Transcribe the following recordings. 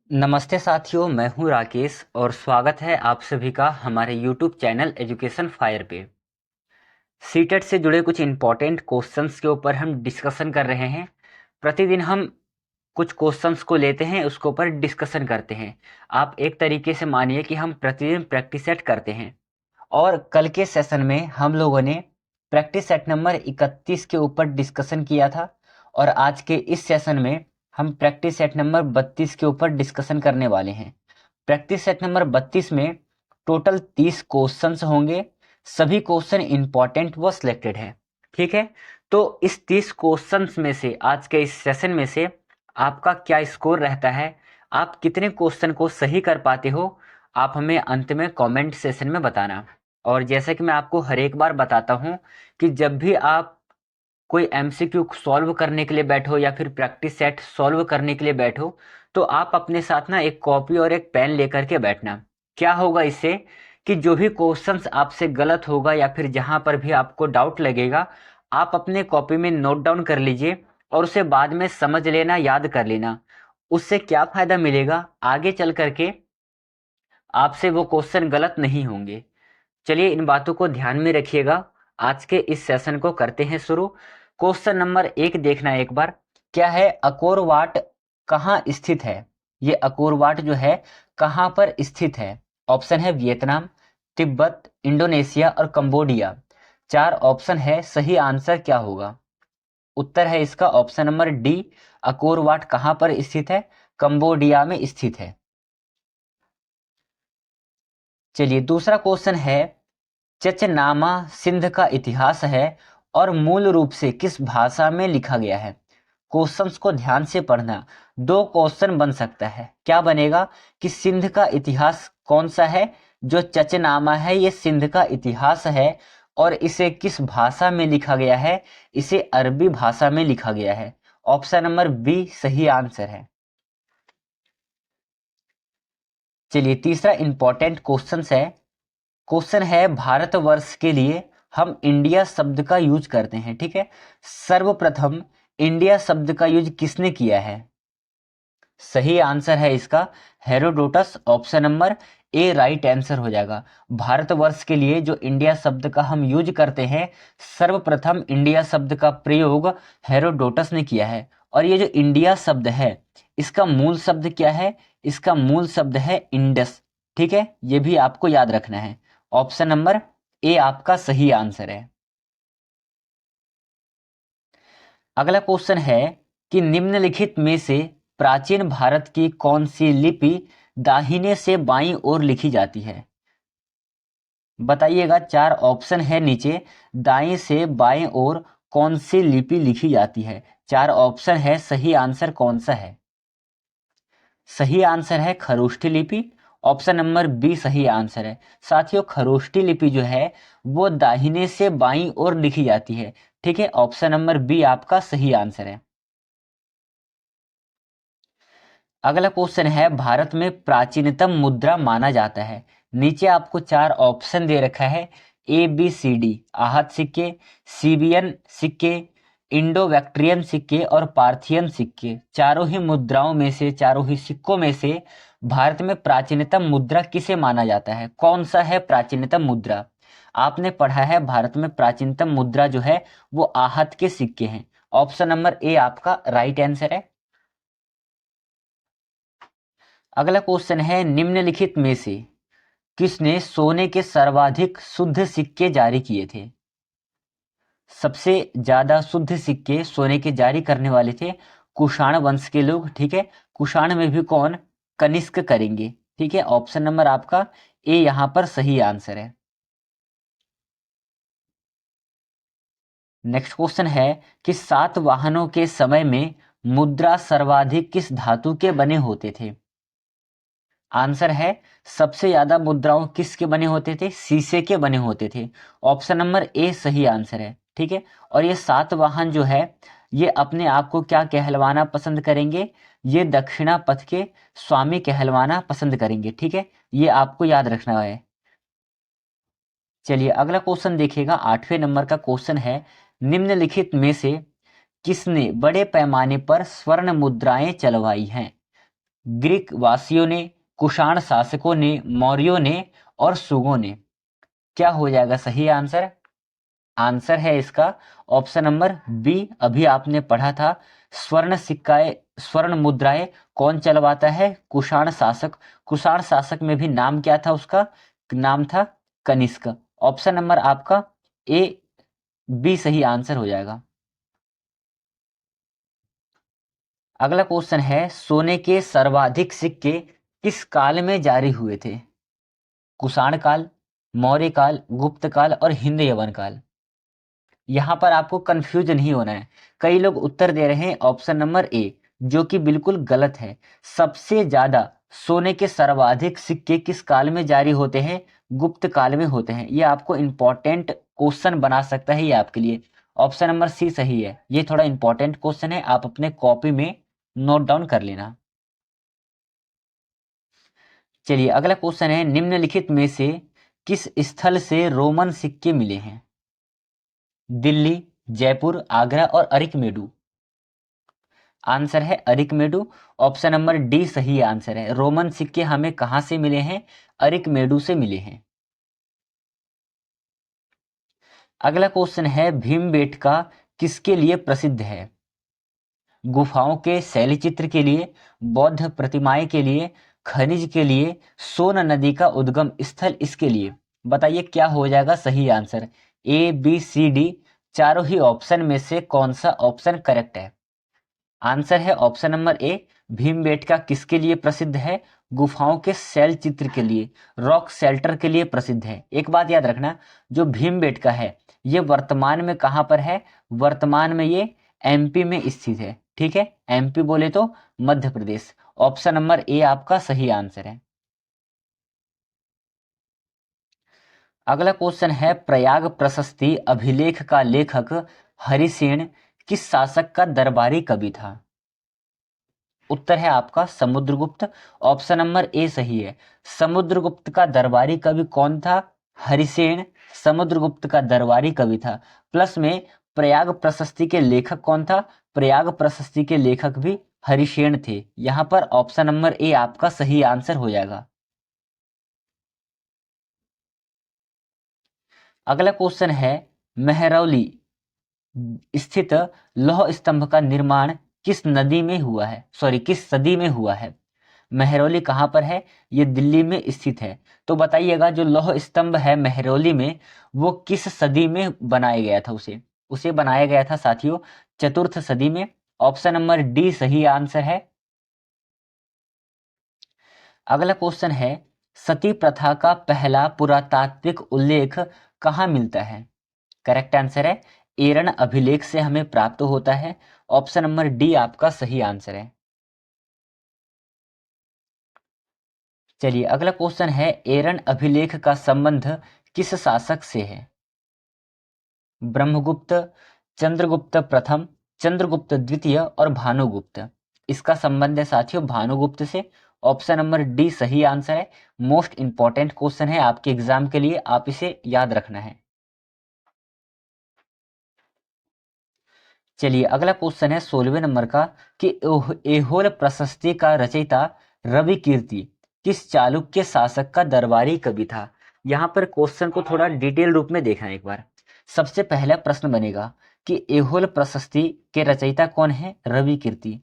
नमस्ते साथियों, मैं हूं राकेश और स्वागत है आप सभी का हमारे YouTube चैनल एजुकेशन फायर पे। सीटेट से जुड़े कुछ इम्पोर्टेंट क्वेश्चंस के ऊपर हम डिस्कशन कर रहे हैं। प्रतिदिन हम कुछ क्वेश्चंस को लेते हैं, उसके ऊपर डिस्कशन करते हैं। आप एक तरीके से मानिए कि हम प्रतिदिन प्रैक्टिस सेट करते हैं। और कल के सेशन में हम लोगों ने प्रैक्टिस सेट नंबर 31 के ऊपर डिस्कशन किया था और आज के इस सेशन में हम प्रैक्टिस सेट नंबर 32 के ऊपर डिस्कशन करने वाले हैं। प्रैक्टिस सेट नंबर 32 में टोटल 30 क्वेश्चंस होंगे। सभी क्वेश्चन इंपॉर्टेंट व सिलेक्टेड है। ठीक है, तो इस 30 क्वेश्चंस में से आज के इस सेशन में से आपका क्या स्कोर रहता है, आप कितने क्वेश्चन को सही कर पाते हो, आप हमें अंत में कमेंट सेशन में बताना। और जैसे कि मैं आपको हर एक बार बताता हूं कि जब भी आप कोई एमसीक्यू सॉल्व करने के लिए बैठो या फिर प्रैक्टिस सेट सॉल्व करने के लिए बैठो, तो आप अपने साथ ना एक कॉपी और एक पेन लेकर के बैठना। क्या होगा इससे कि जो भी क्वेश्चंस आपसे गलत होगा या फिर जहां पर भी आपको डाउट लगेगा, आप अपने कॉपी में नोट डाउन कर लीजिए और उसे बाद में समझ लेना, याद कर लेना। उससे क्या फायदा मिलेगा, आगे चल करके आपसे वो क्वेश्चन गलत नहीं होंगे। चलिए इन बातों को ध्यान में रखिएगा। आज के इस सेशन को करते हैं शुरू। क्वेश्चन नंबर 1 देखना एक बार। क्या है, अकोर वाट कहाँ स्थित है? ये अकोर वाट जो है कहाँ पर स्थित है? ऑप्शन है वियतनाम, तिब्बत, इंडोनेशिया और कंबोडिया। 4 ऑप्शन है, सही आंसर क्या होगा? उत्तर है इसका ऑप्शन नंबर डी। अकोर वाट कहाँ पर स्थित है? कंबोडिया में स्थित है। चलिए दूसरा क्वेश्चन है, चचनामा सिंध का इतिहास है और मूल रूप से किस भाषा में लिखा गया है? क्वेश्चंस को ध्यान से पढ़ना। दो क्वेश्चन बन सकता है। क्या बनेगा कि सिंध का इतिहास कौन सा है? जो चचनामा है ये सिंध का इतिहास है और इसे किस भाषा में लिखा गया है? इसे अरबी भाषा में लिखा गया है। ऑप्शन नंबर बी सही आंसर है। चलिए तीसरा इंपॉर्टेंट क्वेश्चन है भारतवर्ष के लिए हम इंडिया शब्द का यूज करते हैं। ठीक है, सर्वप्रथम इंडिया शब्द का यूज किसने किया है? सही आंसर है इसका हेरोडोटस। ऑप्शन नंबर ए राइट आंसर हो जाएगा। भारतवर्ष के लिए जो इंडिया शब्द का हम यूज करते हैं, सर्वप्रथम इंडिया शब्द का प्रयोग हेरोडोटस ने किया है। और ये जो इंडिया शब्द है इसका मूल शब्द क्या है? इसका मूल शब्द है इंडस। ठीक है, ये भी आपको याद रखना है। ऑप्शन नंबर ए आपका सही आंसर है। अगला क्वेश्चन है कि निम्नलिखित में से प्राचीन भारत की कौन सी लिपि दाहिने से बाईं ओर लिखी जाती है? बताइएगा, 4 ऑप्शन है नीचे। दाएं से बाएं ओर कौन सी लिपि लिखी जाती है? 4 ऑप्शन है, सही आंसर कौन सा है? सही आंसर है खरोष्ठी लिपि। ऑप्शन नंबर बी सही आंसर है। साथियों, खरोष्ठी लिपि जो है वो दाहिने से बाईं ओर लिखी जाती है। ठीक है, ऑप्शन नंबर बी आपका सही आंसर है। अगला क्वेश्चन है, भारत में प्राचीनतम मुद्रा माना जाता है। नीचे आपको 4 ऑप्शन दे रखा है, ए बी सी डी। आहत सिक्के, सीबियन सिक्के, इंडो बैक्ट्रियन सिक्के और पार्थियन सिक्के। चारों ही मुद्राओं में से, चारों ही सिक्कों में से भारत में प्राचीनतम मुद्रा किसे माना जाता है? कौन सा है प्राचीनतम मुद्रा? आपने पढ़ा है भारत में प्राचीनतम मुद्रा जो है वो आहत के सिक्के हैं। ऑप्शन नंबर ए आपका राइट आंसर है। अगला क्वेश्चन है, निम्नलिखित में से किसने सोने के सर्वाधिक शुद्ध सिक्के जारी किए थे? सबसे ज्यादा शुद्ध सिक्के सोने के जारी करने वाले थे कुषाण वंश के लोग। ठीक है, कुषाण में भी कौन? कनिष्क करेंगे। ठीक है, ऑप्शन नंबर आपका ए यहां पर सही आंसर है। नेक्स्ट क्वेश्चन है कि सातवाहनों के समय में मुद्रा सर्वाधिक किस धातु के बने होते थे? आंसर है, सबसे ज्यादा मुद्राओं किसके बने होते थे? शीशे के बने होते थे। ऑप्शन नंबर ए सही आंसर है। ठीक है, और ये सातवाहन जो है ये अपने आप को क्या कहलवाना पसंद करेंगे? ये दक्षिणा पथ के स्वामी कहलवाना पसंद करेंगे। ठीक है, ये आपको याद रखना है। चलिए अगला क्वेश्चन देखिएगा, 8वें नंबर का क्वेश्चन है, निम्नलिखित में से किसने बड़े पैमाने पर स्वर्ण मुद्राएं चलवाई हैं? ग्रीक वासियों ने, कुषाण शासकों ने, मौर्यों ने और सुगों ने। क्या हो जाएगा सही आंसर? आंसर है इसका ऑप्शन नंबर बी। अभी आपने पढ़ा था, स्वर्ण सिक्काएं, स्वर्ण मुद्राएं कौन चलवाता है? कुषाण शासक। कुषाण शासक में भी नाम क्या था उसका? नाम था कनिष्क। ऑप्शन नंबर आपका ए बी सही आंसर हो जाएगा। अगला क्वेश्चन है, सोने के सर्वाधिक सिक्के किस काल में जारी हुए थे? कुषाण काल, मौर्य काल, गुप्त काल और हिंद यवन काल। यहां पर आपको कंफ्यूज नहीं होना है। कई लोग उत्तर दे रहे हैं ऑप्शन नंबर ए, जो कि बिल्कुल गलत है। सबसे ज्यादा सोने के सर्वाधिक सिक्के किस काल में जारी होते हैं? गुप्त काल में होते हैं। ये आपको इंपॉर्टेंट क्वेश्चन बना सकता है ये आपके लिए। ऑप्शन नंबर सी सही है। ये थोड़ा इंपॉर्टेंट क्वेश्चन है, आप अपने कॉपी में नोट डाउन कर लेना। चलिए अगला क्वेश्चन है, निम्नलिखित में से किस स्थल से रोमन सिक्के मिले हैं? दिल्ली, जयपुर, आगरा और अरिकमेडू। आंसर है अरिकमेडू। ऑप्शन नंबर डी सही आंसर है। रोमन सिक्के हमें कहां से मिले हैं? अरिकमेडू से मिले हैं। अगला क्वेश्चन है, भीमबेटका किसके लिए प्रसिद्ध है? गुफाओं के शैली चित्र के लिए, बौद्ध प्रतिमाएं के लिए, खनिज के लिए, सोन नदी का उद्गम स्थल इसके लिए। बताइए क्या हो जाएगा सही answer? A B C D चारों ही ऑप्शन में से कौन सा ऑप्शन करेक्ट है? आंसर है ऑप्शन नंबर ए। भीमबेटका किसके लिए प्रसिद्ध है? गुफाओं के शैल चित्र के लिए, रॉक शेल्टर के लिए प्रसिद्ध है। एक बात याद रखना, जो भीमबेटका है ये वर्तमान में कहां पर है? वर्तमान में ये एमपी में स्थित है। ठीक है, एमपी बोले तो मध्य प्रदेश। ऑप्शन नंबर ए आपका सही आंसर है। अगला क्वेश्चन है, प्रयाग प्रशस्ति अभिलेख का लेखक हरिसेन किस शासक का दरबारी कवि था? उत्तर है आपका समुद्रगुप्त। ऑप्शन नंबर ए सही है। समुद्रगुप्त का दरबारी कवि कौन था? हरिसेन समुद्रगुप्त का दरबारी कवि था। प्लस में प्रयाग प्रशस्ति के लेखक कौन था? प्रयाग प्रशस्ति के लेखक भी हरिसेन थे। यहां पर ऑप्शन नंबर ए आपका सही आंसर हो जाएगा। अगला क्वेश्चन है, मेहरौली स्थित लौह स्तंभ का निर्माण किस नदी में हुआ है? सॉरी, किस सदी में हुआ है? मेहरौली कहाँ पर है? ये दिल्ली में स्थित है। तो बताइएगा, जो लौह स्तंभ है मेहरौली में, वो किस सदी में बनाया गया था? उसे उसे बनाया गया था साथियों चतुर्थ सदी में। ऑप्शन नंबर डी सही आंसर है। अगला क्वेश्चन है, सती प्रथा का पहला पुरातात्विक उल्लेख कहाँ मिलता है? करेक्ट आंसर है एरन अभिलेख से हमें प्राप्त होता है। ऑप्शन नंबर डी आपका सही आंसर है। चलिए अगला क्वेश्चन है, एरन अभिलेख का संबंध किस शासक से है? ब्रह्मगुप्त, चंद्रगुप्त प्रथम, चंद्रगुप्त द्वितीय और भानुगुप्त। इसका संबंध है साथियों भानुगुप्त से। ऑप्शन नंबर डी सही आंसर है। मोस्ट इंपॉर्टेंट क्वेश्चन है आपके एग्जाम के लिए, आप इसे याद रखना है। चलिए अगला क्वेश्चन है 16वें नंबर का, कि एहोल प्रशस्ति का रचयिता रवि कीर्ति किस चालुक्य शासक का दरबारी कवि था? यहाँ पर क्वेश्चन को थोड़ा डिटेल रूप में देखना एक बार। सबसे पहला प्रश्न बनेगा कि एहोल प्रशस्ति के रचयिता कौन है? रवि कीर्ति।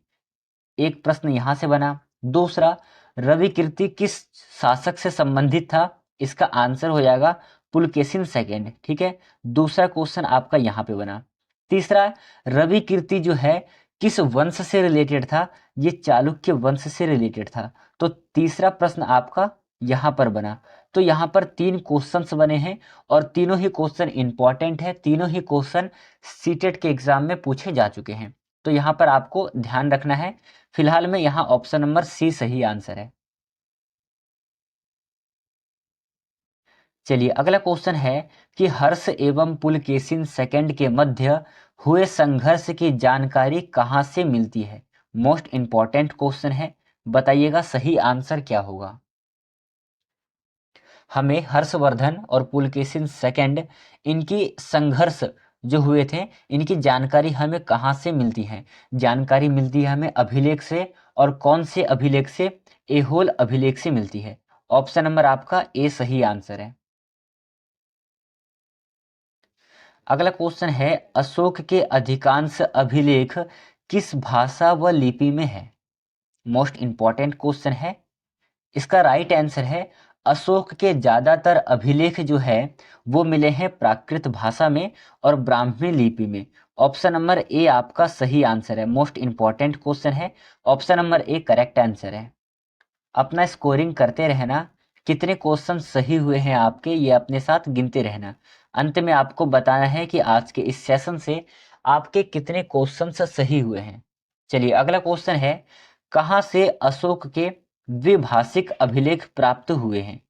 एक प्रश्न यहां से बना। दूसरा, रवि कीर्ति किस शासक से संबंधित था? इसका आंसर हो जाएगा पुलकेशिन सेकेंड। ठीक है, दूसरा क्वेश्चन आपका यहां पे बना। तीसरा, रवि कीर्ति जो है किस वंश से रिलेटेड था? ये चालुक्य वंश से रिलेटेड था। तो तीसरा प्रश्न आपका यहां पर बना। तो यहां पर तीन क्वेश्चंस बने हैं और तीनों ही क्वेश्चन इंपॉर्टेंट है। तीनों ही क्वेश्चन सीटेट के एग्जाम में पूछे जा चुके हैं। तो यहां पर आपको ध्यान रखना है। फिलहाल में यहां ऑप्शन नंबर सी सही आंसर है। चलिए अगला क्वेश्चन है कि हर्ष एवं पुलकेशिन सेकंड के मध्य हुए संघर्ष की जानकारी कहां से मिलती है? मोस्ट इंपॉर्टेंट क्वेश्चन है, बताइएगा सही आंसर क्या होगा। हमें हर्षवर्धन और पुलकेशिन सेकंड इनकी संघर्ष जो हुए थे, इनकी जानकारी हमें कहाँ से मिलती है? जानकारी मिलती है हमें अभिलेख से, और कौन से अभिलेख से? ऐहोल अभिलेख से मिलती है। ऑप्शन नंबर आपका ए सही आंसर है। अगला क्वेश्चन है, अशोक के अधिकांश अभिलेख किस भाषा व लिपि में है? मोस्ट इंपॉर्टेंट क्वेश्चन है। इसका राइट आंसर है, अशोक के ज्यादातर अभिलेख जो है वो मिले हैं प्राकृत भाषा में और ब्राह्मी लिपि में। ऑप्शन नंबर ए आपका सही आंसर है। मोस्ट इंपॉर्टेंट क्वेश्चन है, option number A correct answer है। अपना स्कोरिंग करते रहना, कितने क्वेश्चन सही हुए हैं आपके ये अपने साथ गिनते रहना। अंत में आपको बताना है कि आज के इस सेशन से आपके कितने क्वेश्चन सही हुए हैं। चलिए अगला क्वेश्चन है, कहाँ से अशोक के द्विभाषिक अभिलेख प्राप्त हुए हैं?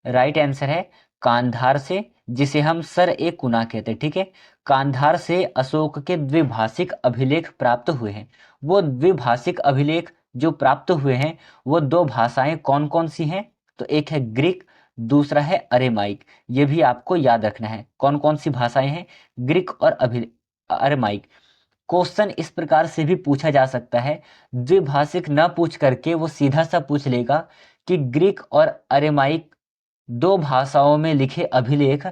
राइट आंसर है कांधार से, जिसे हम सर ए कुना कहते हैं। ठीक है, कांधार से अशोक के द्विभाषिक अभिलेख प्राप्त हुए हैं। वो द्विभाषिक अभिलेख जो प्राप्त हुए हैं वो दो भाषाएं कौन कौन सी हैं? तो एक है ग्रीक, दूसरा है अरेमाइक। ये भी आपको याद रखना है, कौन कौन सी भाषाएं हैं? ग्रीक और अरेमाइक। क्वेश्चन इस प्रकार से भी पूछा जा सकता है, द्विभाषिक न पूछ करके वो सीधा सा पूछ लेगा कि ग्रीक और अरेमाइक दो भाषाओं में लिखे अभिलेख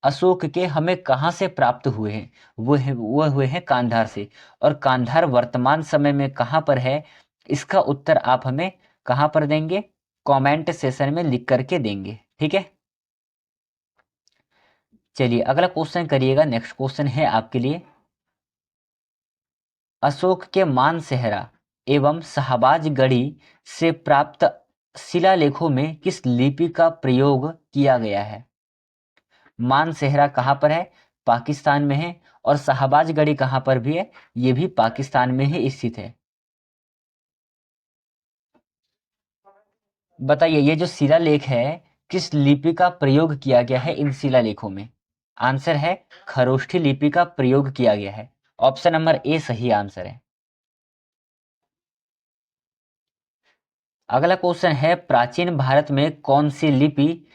अशोक के हमें कहाँ से प्राप्त हुए हैं? वो हुए हैं कांधार से। और कांधार वर्तमान समय में कहाँ पर है? इसका उत्तर आप हमें कहाँ पर देंगे? कमेंट सेशन में लिख करके देंगे। ठीक है, चलिए अगला क्वेश्चन करिएगा। नेक्स्ट क्वेश्चन है आपके लिए, अशोक के मानसेहरा एवं शाहबाज गढ़ी से प्राप्त शिलालेखों में किस लिपि का प्रयोग किया गया है? मानसेहरा कहाँ पर है? पाकिस्तान में है। और शाहबाज गढ़ी कहाँ पर भी है? ये भी पाकिस्तान में ही स्थित है। बताइए ये जो शिलालेख है किस लिपि का प्रयोग किया गया है इन शिलालेखों में? आंसर है खरोष्ठी लिपि का प्रयोग किया गया है। ऑप्शन नंबर ए सही आंसर है। अगला क्वेश्चन है, प्राचीन भारत में कौन सी लिपि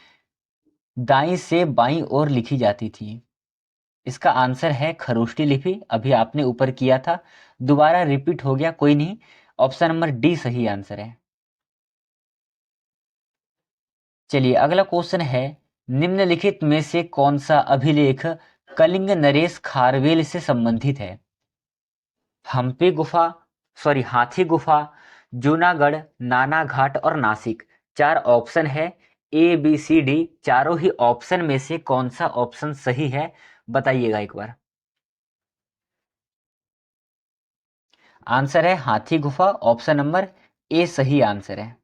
दाईं से बाईं ओर लिखी जाती थी? इसका आंसर है खरोष्ठी लिपि। अभी आपने ऊपर किया था, दोबारा रिपीट हो गया, कोई नहीं। ऑप्शन नंबर डी सही आंसर है। चलिए अगला क्वेश्चन है, निम्नलिखित में से कौन सा अभिलेख कलिंग नरेश खारवेल से संबंधित है? हम्पी गुफा, सॉरी हाथी गुफा, जूनागढ़, नाना घाट और नासिक। चार ऑप्शन है, ए बी सी डी। चारों ही ऑप्शन में से कौन सा ऑप्शन सही है बताइएगा एक बार। आंसर है हाथी गुफा। ऑप्शन नंबर ए सही आंसर है।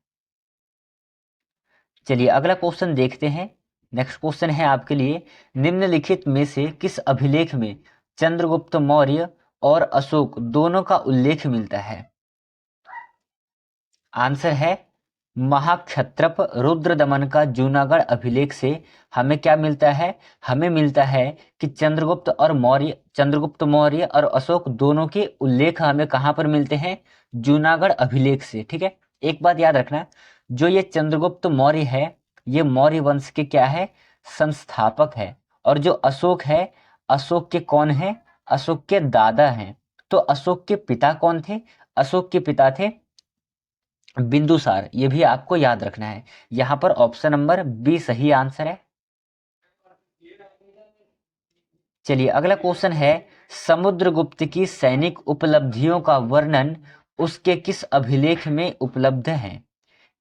चलिए अगला क्वेश्चन देखते हैं। नेक्स्ट क्वेश्चन है आपके लिए, निम्नलिखित में से किस अभिलेख में चंद्रगुप्त मौर्य और अशोक दोनों का उल्लेख मिलता है? आंसर है महाक्षत्रप रुद्रदमन का जूनागढ़ अभिलेख से हमें क्या मिलता है? हमें मिलता है कि चंद्रगुप्त मौर्य और अशोक दोनों के उल्लेख हमें कहाँ पर मिलते हैं? जूनागढ़ अभिलेख से। ठीक है, एक बात याद रखना, जो ये चंद्रगुप्त मौर्य है ये मौर्य वंश के क्या है? संस्थापक है। और जो अशोक है, अशोक के कौन है? अशोक के दादा हैं। तो अशोक के पिता कौन थे? अशोक के पिता थे बिंदुसार। ये भी आपको याद रखना है। यहां पर ऑप्शन नंबर बी सही आंसर है। चलिए अगला क्वेश्चन है, समुद्रगुप्त की सैनिक उपलब्धियों का वर्णन उसके किस अभिलेख में उपलब्ध है?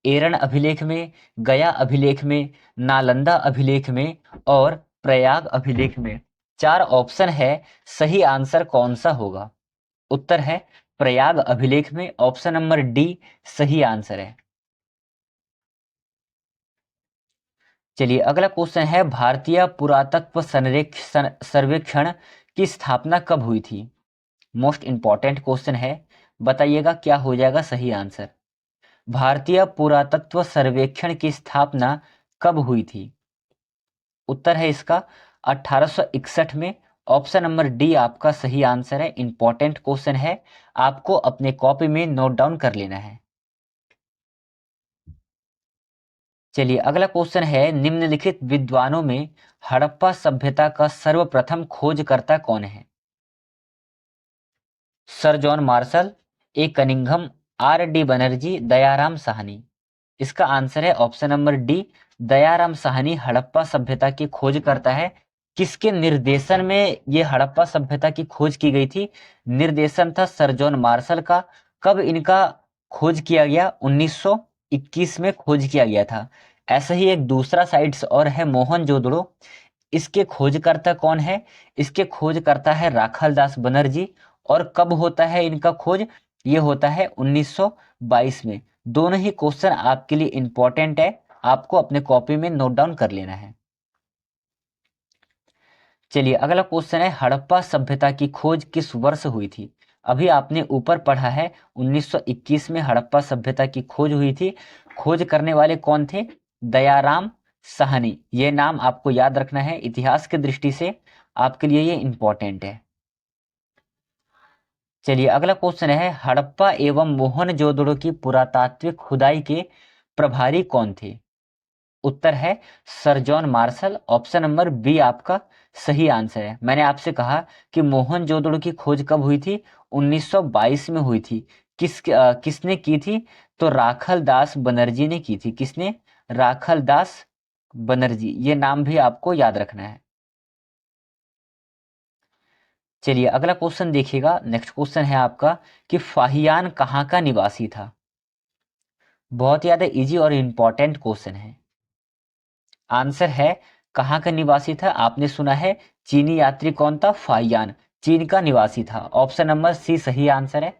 एरन अभिलेख में, गया अभिलेख में, नालंदा अभिलेख में और प्रयाग अभिलेख में। चार ऑप्शन है, सही आंसर कौन सा होगा? उत्तर है प्रयाग अभिलेख में। ऑप्शन नंबर डी सही आंसर है। चलिए अगला क्वेश्चन है, भारतीय पुरातत्व सर्वेक्षण की स्थापना कब हुई थी? मोस्ट इंपॉर्टेंट क्वेश्चन है, बताइएगा क्या हो जाएगा सही आंसर। भारतीय पुरातत्व सर्वेक्षण की स्थापना कब हुई थी? उत्तर है इसका 1861 में। ऑप्शन नंबर डी आपका सही आंसर है। इंपॉर्टेंट क्वेश्चन है, आपको अपने कॉपी में नोट डाउन कर लेना है। चलिए अगला क्वेश्चन है, निम्नलिखित विद्वानों में हड़प्पा सभ्यता का सर्वप्रथम खोजकर्ता कौन है? Sir John Marshall, A Cunningham, R D Banerjee, Dayaram Sahni. इसका आंसर है option number D, Dayaram Sahni Harappa सभ्यता की खोज करता है। किसके निर्देशन में ये हड़प्पा सभ्यता की खोज की गई थी? निर्देशन था सर जॉन मार्शल का। कब इनका खोज किया गया? 1921 में खोज किया गया था। ऐसा ही एक दूसरा साइट्स और है, मोहनजोदड़ो। इसके खोजकर्ता कौन है? इसके खोजकर्ता है राखाल दास बनर्जी। और कब होता है इनका खोज? ये होता है 1922 में। दोनों ही क्वेश्चन आपके लिए इंपॉर्टेंट है, आपको अपने कॉपी में नोट डाउन कर लेना है। चलिए अगला क्वेश्चन है, हड़प्पा सभ्यता की खोज किस वर्ष हुई थी? अभी आपने ऊपर पढ़ा है 1921 में हड़प्पा सभ्यता की खोज हुई थी। खोज करने वाले कौन थे? दयाराम साहनी। ये नाम आपको याद रखना है, इतिहास की दृष्टि से आपके लिए ये इंपॉर्टेंट है। चलिए अगला क्वेश्चन है, हड़प्पा एवं मोहनजोदड़ो की पुरातात्विक खुदाई के प्रभारी कौन थे? उत्तर है sir John Marshall. Option number B आपका सही आंसर है। मैंने आपसे कहा कि मोहनजोदड़ो की खोज कब हुई थी? 1922 में हुई थी। किसने की थी? तो राखाल दास बनर्जी ने की थी। किसने? राखाल दास बनर्जी। ये नाम भी आपको याद रखना है। चलिए अगला क्वेश्चन देखिएगा। नेक्स्ट क्वेश्चन है आपका कि फाहियान कहाँ का निवासी था? बहुत ज़्यादा इजी और इंपॉर्टेंट क्वेश्चन है। आंसर है कहाँ का निवासी था? आपने सुना है चीनी यात्री कौन था? फाहियान चीन का निवासी था। ऑप्शन नंबर सी सही आंसर है।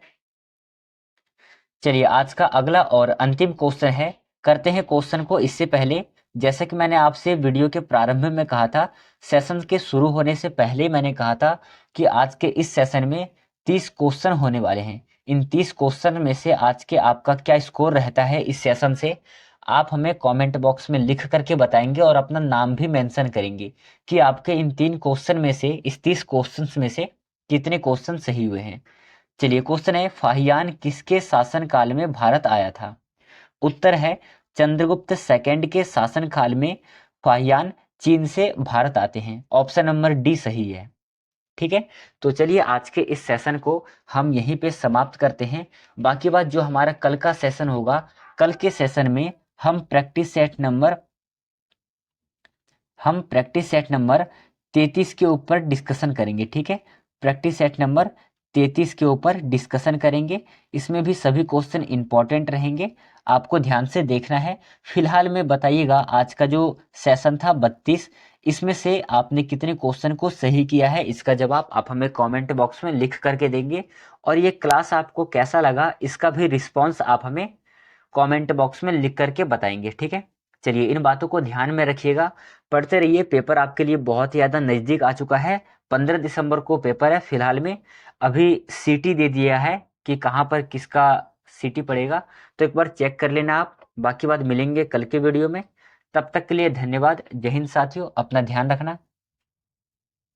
चलिए आज का अगला और अंतिम क्वेश्चन है, करते हैं क्वेश्चन को। इससे पहले जैसा कि मैंने आपसे वीडियो के प्रारंभ में कहा था, सेशन के शुरू होने से पहले मैंने कहा था कि आज के इस सेशन में 30 क्वेश्चन होने वाले हैं। इन 30 क्वेश्चन में से आज के आपका क्या स्कोर रहता है इस सेशन से, आप हमें कमेंट बॉक्स में लिख करके बताएंगे और अपना नाम भी मेंशन करेंगे कि आपके इन 3 क्वेश्चन में से, इस 30 क्वेश्चन में से कितने क्वेश्चन सही हुए हैं। चलिए क्वेश्चन है, फाहियान किसके शासन काल में भारत आया था? उत्तर है चंद्रगुप्त सेकंड के शासन काल में फाहियान चीन से भारत आते हैं। ऑप्शन नंबर डी सही है। ठीक है, तो चलिए आज के इस सेशन को हम यहीं पे समाप्त करते हैं। बाकी बात जो हमारा कल का सेशन होगा, कल के सेशन में हम प्रैक्टिस सेट नंबर 33 के ऊपर डिस्कशन करेंगे। ठीक है, प्रैक्टिस सेट नंबर 33 के ऊपर डिस्कशन करेंगे। इसमें भी सभी क्वेश्चन इंपॉर्टेंट रहेंगे, आपको ध्यान से देखना है। फिलहाल में बताइएगा आज का जो सेशन था 32, इसमें से आपने कितने क्वेश्चन को सही किया है, इसका जवाब आप हमें कमेंट बॉक्स में लिख करके देंगे। और ये क्लास आपको कैसा लगा, इसका भी रिस्पॉन्स आप हमें कमेंट बॉक्स में लिख करके बताएंगे। ठीक है, चलिए इन बातों को ध्यान में रखिएगा, पढ़ते रहिए। पेपर आपके लिए बहुत ही ज़्यादा नज़दीक आ चुका है। 15 दिसंबर को पेपर है। फिलहाल में अभी सीटी दे दिया है कि कहाँ पर किसका सीटी पड़ेगा, तो एक बार चेक कर लेना आप। बाकी बात मिलेंगे कल के वीडियो में। तब तक के लिए धन्यवाद। जय हिंद साथियों, अपना ध्यान रखना।